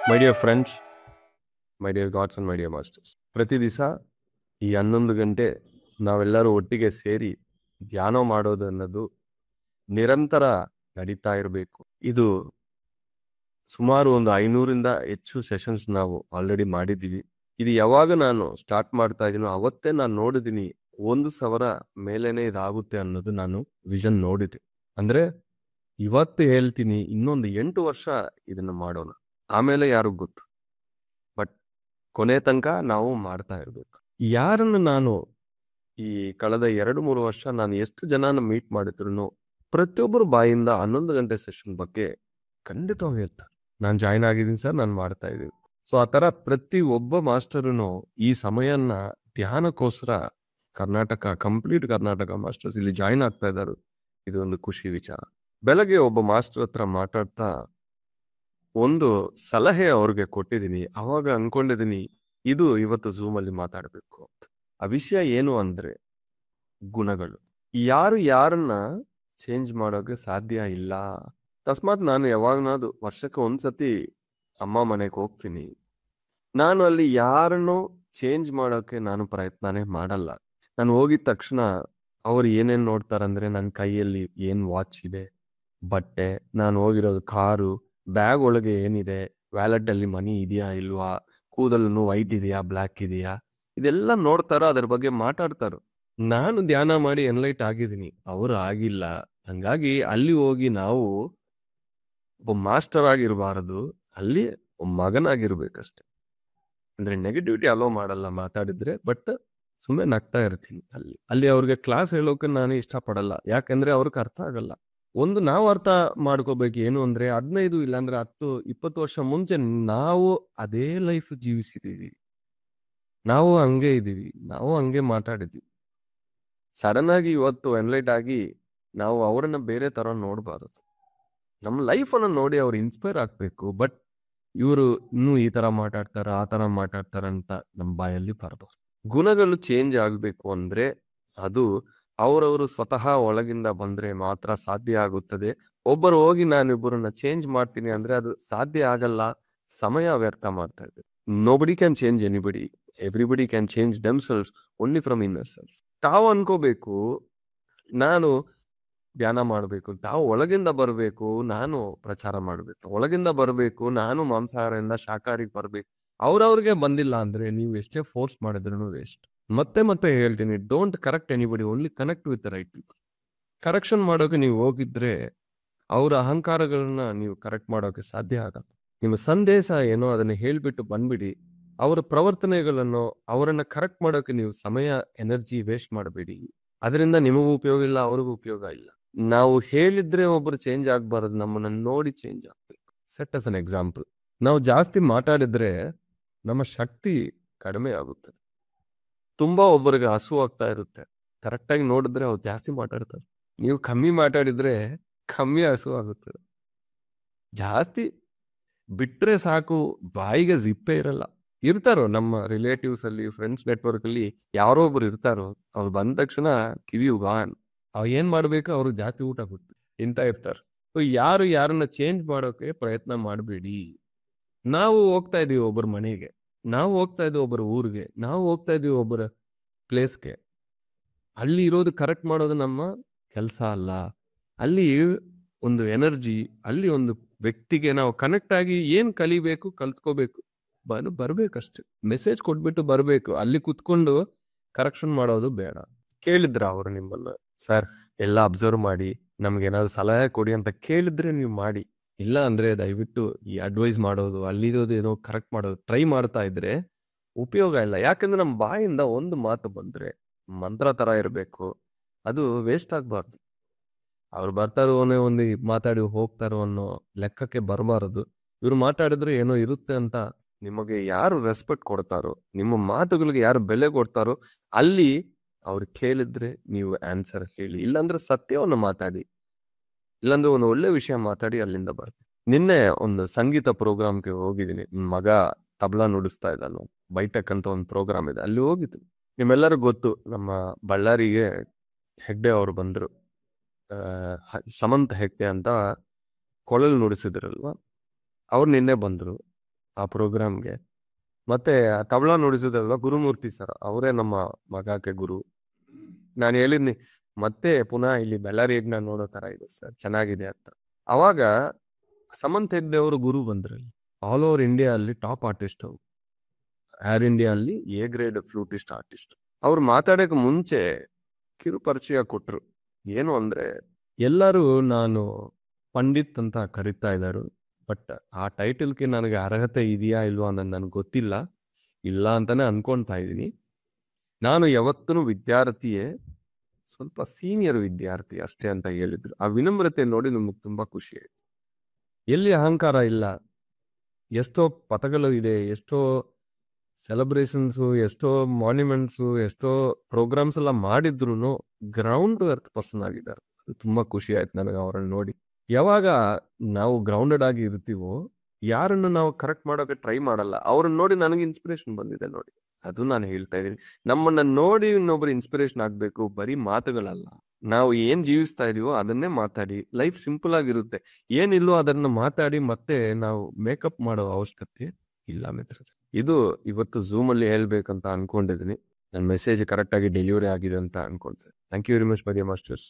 My dear friends, my dear God's and my dear masters, ಪ್ರತಿ ದಿವಸ ಈ 11 ಗಂಟೆ ನಾವೆಲ್ಲರೂ ಒಟ್ಟಿಗೆ ಸೇರಿ ಧ್ಯಾನ ಮಾಡೋದು ಅನ್ನೋದು ನಿರಂತರ ನಡೀತಾ ಇರಬೇಕು. ಇದು ಸುಮಾರು ಒಂದು 500ರಿಂದ ಹೆಚ್ಚು ಸೆಷನ್ಸ್ ನಾವು ಆಲ್ರೆಡಿ ಮಾಡಿದ್ದೀವಿ. ಇದು ಯಾವಾಗ ನಾನು ಸ್ಟಾರ್ಟ್ ಮಾಡ್ತಾ ಇದೀನೋ ಅವತ್ತೇ ನಾನು ನೋಡಿದೀನಿ 1,000 ಮೇಲೇನೆ ಇದಾಗುತ್ತೆ ಅನ್ನೋದು ನಾನು ವಿಷನ್ ನೋಡಿದೆ. ಅಂದ್ರೆ ಇವತ್ತು ಹೇಳ್ತೀನಿ, ಇನ್ನೊಂದು 8 ವರ್ಷ ಇದನ್ನ ಮಾಡೋಣ, ಆಮೇಲೆ ಯಾರಿಗ್ ಗೊತ್ತು. ಬಟ್ ಕೊನೆ ತನಕ ನಾವು ಮಾಡ್ತಾ ಇರ್ಬೇಕು. ಯಾರನ್ನು ನಾನು ಈ ಕಳೆದ 2-3 ವರ್ಷ ನಾನು ಎಷ್ಟು ಜನನ ಮೀಟ್ ಮಾಡಿದ್ರು ಪ್ರತಿಯೊಬ್ಬರು ಬಾಯಿಂದ 11 ಗಂಟೆ ಸೆಷನ್ ಬಗ್ಗೆ ಖಂಡಿತವಾಗಿ ಹೇಳ್ತಾರೆ, ನಾನು ಜಾಯ್ನ್ ಆಗಿದ್ದೀನಿ ಸರ್, ನಾನು ಮಾಡ್ತಾ ಇದ್ದೀನಿ. ಸೊ ಆ ತರ ಪ್ರತಿ ಒಬ್ಬ ಮಾಸ್ಟರ್ನು ಈ ಸಮಯನ ಧ್ಯಾನಕ್ಕೋಸ್ಕರ ಕಂಪ್ಲೀಟ್ ಕರ್ನಾಟಕ ಮಾಸ್ಟರ್ಸ್ ಇಲ್ಲಿ ಜಾಯ್ನ್ ಆಗ್ತಾ ಇದ್ದಾರೆ. ಇದು ಒಂದು ಖುಷಿ ವಿಚಾರ. ಬೆಳಗ್ಗೆ ಒಬ್ಬ ಮಾಸ್ಟರ್ ಹತ್ರ ಮಾತಾಡ್ತಾ ಒಂದು ಸಲಹೆ ಅವ್ರಿಗೆ ಕೊಟ್ಟಿದ್ದೀನಿ. ಅವಾಗ ಅನ್ಕೊಂಡಿದ್ದೀನಿ ಇದು ಇವತ್ತು ಝೂಮ್ ಅಲ್ಲಿ ಮಾತಾಡ್ಬೇಕು. ಆ ವಿಷಯ ಏನು ಅಂದ್ರೆ ಗುಣಗಳು. ಯಾರನ್ನ ಚೇಂಜ್ ಮಾಡೋಕೆ ಸಾಧ್ಯ ಇಲ್ಲ. ಅಕಸ್ಮಾತ್ ನಾನು ಯಾವಾಗನಾದ್ರು ವರ್ಷಕ್ಕೆ ಒಂದ್ಸತಿ ಅಮ್ಮ ಮನೆಗೆ ಹೋಗ್ತೀನಿ, ನಾನು ಅಲ್ಲಿ ಯಾರನ್ನು ಚೇಂಜ್ ಮಾಡೋಕೆ ನಾನು ಪ್ರಯತ್ನನೇ ಮಾಡಲ್ಲ. ನಾನು ಹೋಗಿದ ತಕ್ಷಣ ಅವ್ರು ಏನೇನ್ ನೋಡ್ತಾರಂದ್ರೆ ನನ್ನ ಕೈಯಲ್ಲಿ ಏನ್ ವಾಚ್ ಇದೆ, ಬಟ್ಟೆ, ನಾನು ಹೋಗಿರೋದು ಕಾರು, ಬ್ಯಾಗ್ ಒಳಗೆ ಏನಿದೆ, ವ್ಯಾಲೆಟ್ ಅಲ್ಲಿ ಮನಿ ಇದೆಯಾ ಇಲ್ವಾ, ಕೂದಲು ವೈಟ್ ಇದೆಯಾ ಬ್ಲ್ಯಾಕ್ ಇದೆಯಾ, ಇದೆಲ್ಲ ನೋಡ್ತಾರ, ಅದ್ರ ಬಗ್ಗೆ ಮಾತಾಡ್ತಾರ. ನಾನು ಧ್ಯಾನ ಮಾಡಿ ಎನ್ಲೈಟ್ ಆಗಿದ್ದೀನಿ, ಅವರು ಆಗಿಲ್ಲ. ಹಂಗಾಗಿ ಅಲ್ಲಿ ಹೋಗಿ ನಾವು ಒಬ್ಬ ಮಾಸ್ಟರ್ ಆಗಿರ್ಬಾರದು, ಅಲ್ಲಿ ಒಬ್ಬ ಮಗನಾಗಿರ್ಬೇಕಷ್ಟೆ. ಅಂದ್ರೆ ನೆಗೆಟಿವಿಟಿ ಅಲೋ ಮಾಡಲ್ಲ ಮಾತಾಡಿದ್ರೆ, ಬಟ್ ಸುಮ್ಮನೆ ನಗ್ತಾ ಇರ್ತೀನಿ. ಅಲ್ಲಿ ಅವ್ರಿಗೆ ಕ್ಲಾಸ್ ಹೇಳೋಕೆ ನಾನು ಇಷ್ಟಪಡಲ್ಲ, ಯಾಕಂದ್ರೆ ಅವ್ರಿಗೆ ಅರ್ಥ ಆಗಲ್ಲ. ಒಂದು ನಾವು ಅರ್ಥ ಮಾಡ್ಕೋಬೇಕು ಏನು ಅಂದ್ರೆ 15 ಇಲ್ಲಾಂದ್ರೆ 10-20 ವರ್ಷ ಮುಂಚೆ ನಾವು ಅದೇ ಲೈಫ್ ಜೀವಿಸಿದೀವಿ, ನಾವು ಹಂಗೆ ಇದೀವಿ, ನಾವು ಹಂಗೆ ಮಾತಾಡಿದ್ವಿ. ಸಡನ್ ಆಗಿ ಇವತ್ತು ಎನ್ಲೈಟ್ ಆಗಿ ನಾವು ಅವರನ್ನ ಬೇರೆ ತರ ನೋಡ್ಬಾರದು. ನಮ್ಮ ಲೈಫ್ ಅನ್ನ ನೋಡಿ ಅವ್ರು ಇನ್ಸ್ಪೈರ್ ಆಗ್ಬೇಕು. ಬಟ್ ಇವರು ಇನ್ನೂ ಈ ತರ ಮಾತಾಡ್ತಾರ, ಆ ತರ ಮಾತಾಡ್ತಾರ ಅಂತ ನಮ್ಮ ಬಾಯಲ್ಲಿ ಬರಬಹುದು. ಗುಣಗಳು ಚೇಂಜ್ ಆಗ್ಬೇಕು ಅಂದ್ರೆ ಅದು ಅವರವರು ಸ್ವತಃ ಒಳಗಿಂದ ಬಂದ್ರೆ ಮಾತ್ರ ಸಾಧ್ಯ ಆಗುತ್ತದೆ. ಒಬ್ಬರು ಹೋಗಿ ನಾನು ಇಬ್ಬರನ್ನ ಚೇಂಜ್ ಮಾಡ್ತೀನಿ ಅಂದ್ರೆ ಅದು ಸಾಧ್ಯ ಆಗಲ್ಲ, ಸಮಯ ವ್ಯರ್ಥ ಮಾಡ್ತಾ ಇದೆ. Nobody can change anybody, everybody can change themselves only from inner self. ತಾವು ಅನ್ಕೋಬೇಕು ನಾನು ಧ್ಯಾನ ಮಾಡಬೇಕು, ತಾವು ಒಳಗಿಂದ ಬರಬೇಕು, ನಾನು ಪ್ರಚಾರ ಮಾಡಬೇಕು, ಒಳಗಿಂದ ಬರಬೇಕು, ನಾನು ಮಾಂಸಾಹಾರದಿಂದ ಶಾಕಾಹಾರಿಗೆ ಬರ್ಬೇಕು. ಅವ್ರವ್ರಿಗೆ ಬಂದಿಲ್ಲ ಅಂದ್ರೆ ನೀವು ಎಷ್ಟೇ ಫೋರ್ಸ್ ಮಾಡಿದ್ರು ವೇಸ್ಟ್. ಮತ್ತೆ ಹೇಳ್ತೀನಿ, don't correct anybody, only connect with right people. Correction ಮಾಡೋಕೆ ನೀವು ಹೋಗಿದ್ರೆ ಅವರ ಅಹಂಕಾರಗಳನ್ನ ನೀವು ಕರೆಕ್ಟ್ ಮಾಡೋಕೆ ಸಾಧ್ಯ ಆಗಲ್ಲ. ನಿಮ್ಮ ಸಂದೇಶ ಏನೋ ಅದನ್ನ ಹೇಳ್ಬಿಟ್ಟು ಬಂದ್ಬಿಡಿ. ಅವರ ಪ್ರವರ್ತನೆಗಳನ್ನು ಅವರನ್ನ ಕರೆಕ್ಟ್ ಮಾಡೋಕೆ ನೀವು ಸಮಯ ಎನರ್ಜಿ ವೇಸ್ಟ್ ಮಾಡಬೇಡಿ. ಅದರಿಂದ ನಿಮಗೂ ಉಪಯೋಗ ಇಲ್ಲ, ಅವ್ರಿಗೂ ಉಪಯೋಗ ಇಲ್ಲ. ನಾವು ಹೇಳಿದ್ರೆ ಒಬ್ರು ಚೇಂಜ್ ಆಗ್ಬಾರದು, ನಮ್ಮನ್ನ ನೋಡಿ ಚೇಂಜ್ ಆಗ್ಬೇಕು. ಸೆಟ್ ಅಸ್ ಅನ್ ಎಕ್ಸಾಂಪಲ್, ನಾವು ಜಾಸ್ತಿ ಮಾತಾಡಿದ್ರೆ ನಮ್ಮ ಶಕ್ತಿ ಕಡಿಮೆ ಆಗುತ್ತೆ. ತುಂಬಾ ಒಬ್ಬರಿಗೆ ಹಸು ಆಗ್ತಾ ಇರುತ್ತೆ, ಕರೆಕ್ಟಾಗಿ ನೋಡಿದ್ರೆ ಅವ್ರು ಜಾಸ್ತಿ ಮಾತಾಡ್ತಾರೆ. ನೀವು ಕಮ್ಮಿ ಮಾತಾಡಿದ್ರೆ ಕಮ್ಮಿ ಹಸು ಆಗುತ್ತದೆ. ಜಾಸ್ತಿ ಬಿಟ್ರೆ ಸಾಕು, ಬಾಯಿಗೆ ಜಿಪ್ಪೇ ಇರಲ್ಲ. ಇರ್ತಾರೋ ನಮ್ಮ ರಿಲೇಟಿವ್ಸ್ ಅಲ್ಲಿ, ಫ್ರೆಂಡ್ಸ್ ನೆಟ್ವರ್ಕ್ ಅಲ್ಲಿ ಯಾರೋ ಒಬ್ರು ಇರ್ತಾರೋ, ಅವ್ರು ಬಂದ ತಕ್ಷಣ ಕಿವಿ ಉಗಾನ್, ಅವ್ ಏನ್ ಮಾಡ್ಬೇಕು, ಅವ್ರು ಜಾಸ್ತಿ ಊಟ ಕೊಟ್ಟು ಇಂತ ಇರ್ತಾರೆ. ಸೊ ಯಾರನ್ನ ಚೇಂಜ್ ಮಾಡೋಕೆ ಪ್ರಯತ್ನ ಮಾಡಬೇಡಿ. ನಾವು ಹೋಗ್ತಾ ಇದೀವಿ ಒಬ್ಬರ ಮನೆಗೆ, ನಾವು ಹೋಗ್ತಾ ಇದೀವಿ ಒಬ್ಬರ ಊರಿಗೆ, ನಾವು ಹೋಗ್ತಾ ಇದೀವಿ ಒಬ್ಬರ ಪ್ಲೇಸ್ಗೆ. ಅಲ್ಲಿ ಇರೋದು ಕರೆಕ್ಟ್ ಮಾಡೋದು ನಮ್ಮ ಕೆಲಸ ಅಲ್ಲ. ಅಲ್ಲಿ ಒಂದು ಎನರ್ಜಿ, ಅಲ್ಲಿ ಒಂದು ವ್ಯಕ್ತಿಗೆ ನಾವು ಕನೆಕ್ಟ್ ಆಗಿ ಏನ್ ಕಲಿಬೇಕು, ಕಲ್ತ್ಕೋಬೇಕು, ಬರ್ಬೇಕಷ್ಟೆ. ಮೆಸೇಜ್ ಕೊಟ್ಬಿಟ್ಟು ಬರ್ಬೇಕು. ಅಲ್ಲಿ ಕುತ್ಕೊಂಡು ಕರೆಕ್ಷನ್ ಮಾಡೋದು ಬೇಡ. ಕೇಳಿದ್ರ ಅವ್ರು ನಿಮ್ಮನ್ನ, ಸರ್ ಎಲ್ಲ ಅಬ್ಸರ್ವ್ ಮಾಡಿ ನಮ್ಗೆ ಏನಾದ್ರು ಸಲಹೆ ಕೊಡಿ ಅಂತ ಕೇಳಿದ್ರೆ ನೀವು ಮಾಡಿ. ಇಲ್ಲ ಅಂದ್ರೆ ದಯವಿಟ್ಟು ಈ ಅಡ್ವೈಸ್ ಮಾಡೋದು, ಅಲ್ಲಿರೋದು ಏನೋ ಕರೆಕ್ಟ್ ಮಾಡೋದು ಟ್ರೈ ಮಾಡ್ತಾ ಇದ್ರೆ ಉಪಯೋಗ ಇಲ್ಲ. ಯಾಕಂದ್ರೆ ನಮ್ಮ ಬಾಯಿಂದ ಒಂದು ಮಾತು ಬಂದ್ರೆ ಮಂತ್ರ ತರ ಇರಬೇಕು, ಅದು ವೇಸ್ಟ್ ಆಗ್ಬಾರ್ದು. ಅವ್ರು ಬರ್ತಾರೋ ಒಂದು ಮಾತಾಡಿ ಹೋಗ್ತಾರೋ ಅನ್ನೋ ಲೆಕ್ಕಕ್ಕೆ ಬರಬಾರದು. ಇವ್ರು ಮಾತಾಡಿದ್ರೆ ಏನೋ ಇರುತ್ತೆ ಅಂತ ನಿಮಗೆ ಯಾರು ರೆಸ್ಪೆಕ್ಟ್ ಕೊಡ್ತಾರೋ, ನಿಮ್ಮ ಮಾತುಗಳಿಗೆ ಯಾರು ಬೆಲೆ ಕೊಡ್ತಾರೋ ಅಲ್ಲಿ ಅವ್ರು ಕೇಳಿದ್ರೆ ನೀವು ಆನ್ಸರ್ ಹೇಳಿ. ಇಲ್ಲಾಂದ್ರೆ ಸತ್ಯವನ್ನ ಮಾತಾಡಿ, ಇಲ್ಲಾಂದ್ರೆ ಒಂದು ಒಳ್ಳೆ ವಿಷಯ ಮಾತಾಡಿ ಅಲ್ಲಿಂದ ಬರ್ತೀನಿ. ನಿನ್ನೆ ಒಂದು ಸಂಗೀತ ಪ್ರೋಗ್ರಾಮ್ಗೆ ಹೋಗಿದ್ದೀನಿ. ನನ್ನ ಮಗ ತಬಲಾ ನುಡಿಸ್ತಾ ಇದ್ದಾನು, ಬೈಟೆಕ್ ಅಂತ ಒಂದು ಪ್ರೋಗ್ರಾಮ್ ಇದೆ, ಅಲ್ಲಿ ಹೋಗಿದ್ದು. ನಿಮ್ಮೆಲ್ಲರಿಗೂ ಗೊತ್ತು, ನಮ್ಮ ಬಳ್ಳಾರಿಗೆ ಹೆಗ್ಡೆ ಅವರು ಬಂದ್ರು, ಸಮಂತ್ ಹೆಗ್ಡೆ ಅಂತ ಕೊಳಲು ನುಡಿಸಿದ್ರಲ್ವಾ, ಅವ್ರು ನಿನ್ನೆ ಬಂದ್ರು. ಆ ಪ್ರೋಗ್ರಾಮ್ಗೆ. ಮತ್ತೆ ತಬಲಾ ನುಡಿಸೋದಲ್ವ ಗುರುಮೂರ್ತಿ ಸರ್, ಅವರೇ ನಮ್ಮ ಮಗಕ್ಕೆ ಗುರು. ನಾನು ಹೇಳಿದ್ನಿ ಮತ್ತೆ ಪುನಃ ಇಲ್ಲಿ ಬೆಳ್ಳಾರಿ ಯಜ್ಞ ನೋಡೋ ತರ ಇದೆ ಸರ್, ಚೆನ್ನಾಗಿದೆ ಅಂತ. ಅವಾಗ ಸಮಂತ್ ಹೆಗ್ಡೆ ಅವರು ಗುರು ಬಂದ್ರಲ್ಲಿ. ಆಲ್ ಓವರ್ ಇಂಡಿಯಾ ಅಲ್ಲಿ ಟಾಪ್ ಆರ್ಟಿಸ್ಟ್ ಅವರು, ಏರ್ ಇಂಡಿಯಾ ಅಲ್ಲಿ ಎ ಗ್ರೇಡ್ ಫ್ಲೂಟಿಸ್ಟ್ ಆರ್ಟಿಸ್ಟ್. ಅವ್ರು ಮಾತಾಡಕ್ ಮುಂಚೆ ಕಿರು ಪರಿಚಯ ಕೊಟ್ರು. ಏನು ಅಂದ್ರೆ, ಎಲ್ಲರೂ ನಾನು ಪಂಡಿತ್ ಅಂತ ಕರಿತಾ ಇದ್ದಾರೆ, ಬಟ್ ಆ ಟೈಟಲ್ಗೆ ನನಗೆ ಅರ್ಹತೆ ಇದೆಯಾ ಇಲ್ವಾ ಅನ್ನೋದು ನನಗೆ ಗೊತ್ತಿಲ್ಲ, ಇಲ್ಲ ಅಂತಾನೆ ಅನ್ಕೊಂತಾ ಇದ್ದೀನಿ. ನಾನು ಯಾವತ್ತೂ ವಿದ್ಯಾರ್ಥಿಯೇ, ಸ್ವಲ್ಪ ಸೀನಿಯರ್ ವಿದ್ಯಾರ್ಥಿ ಅಷ್ಟೇ ಅಂತ ಹೇಳಿದ್ರು. ಆ ವಿನಮ್ರತೆ ನೋಡಿ ನಮಗೆ ತುಂಬಾ ಖುಷಿ ಆಯ್ತು. ಎಲ್ಲಿ ಅಹಂಕಾರ ಇಲ್ಲ, ಎಷ್ಟೋ ಪಥಗಳು ಇದೆ, ಎಷ್ಟೋ ಸೆಲೆಬ್ರೇಷನ್ಸು, ಎಷ್ಟೋ ಮಾನ್ಯುಮೆಂಟ್ಸು, ಎಷ್ಟೋ ಪ್ರೋಗ್ರಾಮ್ಸ್ ಎಲ್ಲ ಮಾಡಿದ್ರು ಗ್ರೌಂಡ್ ಅರ್ತ್ ಪರ್ಸನ್ ಆಗಿದ್ದಾರೆ. ಅದು ತುಂಬಾ ಖುಷಿ ಆಯ್ತು ನನಗೆ ಅವರನ್ನು ನೋಡಿ. ಯಾವಾಗ ನಾವು ಗ್ರೌಂಡೆಡ್ ಆಗಿ ಇರ್ತೀವೋ, ಯಾರನ್ನು ನಾವು ಕರೆಕ್ಟ್ ಮಾಡೋಕೆ ಟ್ರೈ ಮಾಡಲ್ಲ. ಅವ್ರನ್ನ ನೋಡಿ ನನಗೆ ಇನ್ಸ್ಪಿರೇಷನ್ ಬಂದಿದೆ ನೋಡಿ, ಅದು ನಾನು ಹೇಳ್ತಾ ಇದ್ದೀನಿ. ನಮ್ಮನ್ನ ನೋಡಿ ಇನ್ನೊಬ್ರು ಇನ್ಸ್ಪಿರೇಷನ್ ಆಗ್ಬೇಕು, ಬರೀ ಮಾತುಗಳಲ್ಲ. ನಾವು ಏನ್ ಜೀವಿಸ್ತಾ ಇದೀವೋ ಅದನ್ನೇ ಮಾತಾಡಿ, ಲೈಫ್ ಸಿಂಪಲ್ ಆಗಿರುತ್ತೆ. ಏನಿಲ್ಲೋ ಅದನ್ನ ಮಾತಾಡಿ ಮತ್ತೆ ನಾವು ಮೇಕಪ್ ಮಾಡೋ ಅವಶ್ಯಕತೆ ಇಲ್ಲ ಮಿತ್ರರೇ. ಇದು ಇವತ್ತು ಝೂಮ್ ಅಲ್ಲಿ ಹೇಳ್ಬೇಕಂತ ಅನ್ಕೊಂಡಿದ್ದೀನಿ. ನನ್ನ ಮೆಸೇಜ್ ಕರೆಕ್ಟ್ ಆಗಿ ಡೆಲಿವರಿ ಆಗಿದೆ ಅಂತ ಅನ್ಕೊಳ್ತೇನೆ. Thank you very much my dear masters.